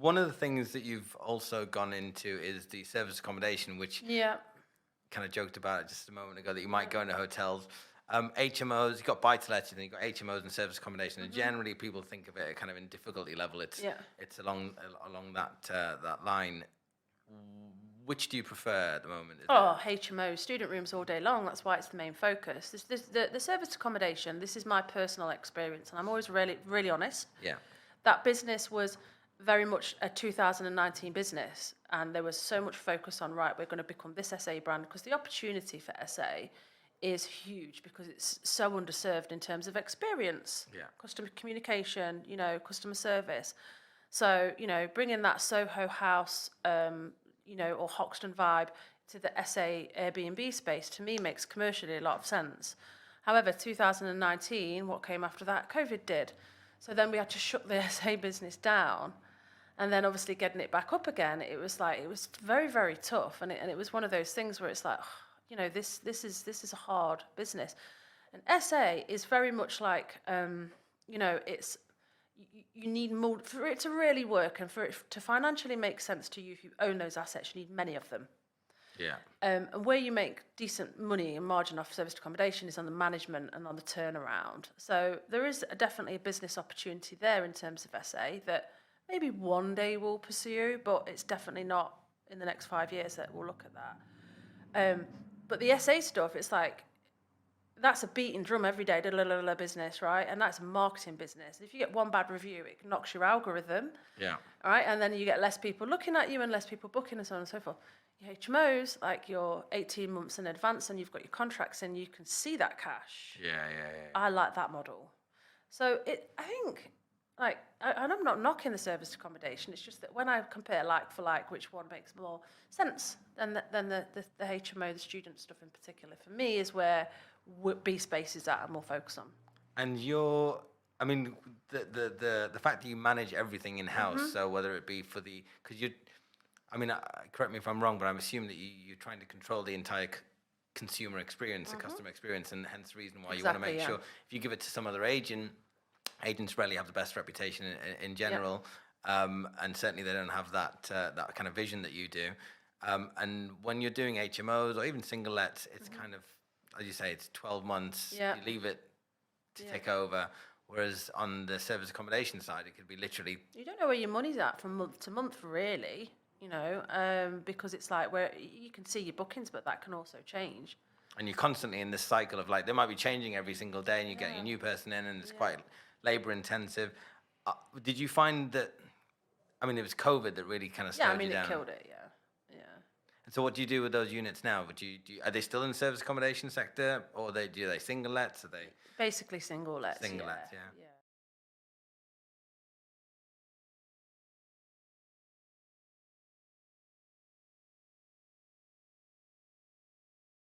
one of the things that you've also gone into is the service accommodation, which Yeah. kind of joked about it just a moment ago that you might go into hotels. HMOs, you've got buy-to-lets, and you've got HMOs and service accommodation, and generally people think of it kind of in difficulty level. Yeah. It's along that line. Which do you prefer at the moment? Is Oh, HMO, student rooms all day long. That's why it's the main focus. The service accommodation, this is my personal experience, and I'm always really, really honest. Yeah. That business was very much a 2019 business, and there was so much focus on, right, we're going to become this SA brand, because the opportunity for SA is huge because it's so underserved in terms of experience, customer communication, customer service. So, bringing that Soho House, or Hoxton vibe to the SA Airbnb space, to me, makes commercially a lot of sense. However, 2019, what came after that? COVID did. So then we had to shut the SA business down. And then obviously getting it back up again, it was very, very tough. And it was one of those things where it's like, this is a hard business. And SA is very much like, it's, you need more, for it to really work and for it to financially make sense to you if you own those assets, you need many of them. Yeah. And where you make decent money and margin off service accommodation is on the management and on the turnaround. So there is definitely a business opportunity there in terms of SA that maybe one day we'll pursue, but it's definitely not in the next 5 years that we'll look at that. But the SA stuff, it's like, that's a beating drum every day, business, right? And that's a marketing business. If you get one bad review, it knocks your algorithm. Yeah. All right, and then you get less people looking at you and less people booking and so on and so forth. Your HMOs, like you're 18 months in advance and you've got your contracts in, you can see that cash. Yeah. I like that model. So I think, and I'm not knocking the service accommodation, it's just that when I compare like for like, which one makes more sense than the HMO, the student stuff in particular, for me is where Beespace is at and more focus on. And the fact that you manage everything in-house, so whether it be correct me if I'm wrong, but I'm assuming that you're trying to control the entire consumer experience, the customer experience, and hence the reason why you want to make sure if you give it to some other agents rarely have the best reputation in general, and certainly they don't have that kind of vision that you do. And when you're doing HMOs or even single lets, it's kind of, as you say, it's 12 months. Yeah. You leave it to take over. Whereas on the service accommodation side, it could be literally. You don't know where your money's at from month to month, really. Because it's like where you can see your bookings, but that can also change. And you're constantly in this cycle of they might be changing every single day, and you get your new person in, and it's quite labor intensive. Did you find that? It was COVID that really kind of slowed you down. It killed it. Yeah. And so, what do you do with those units now? Are they still in the service accommodation sector, or do they single lets? Are they basically single lets? Single lets, yeah.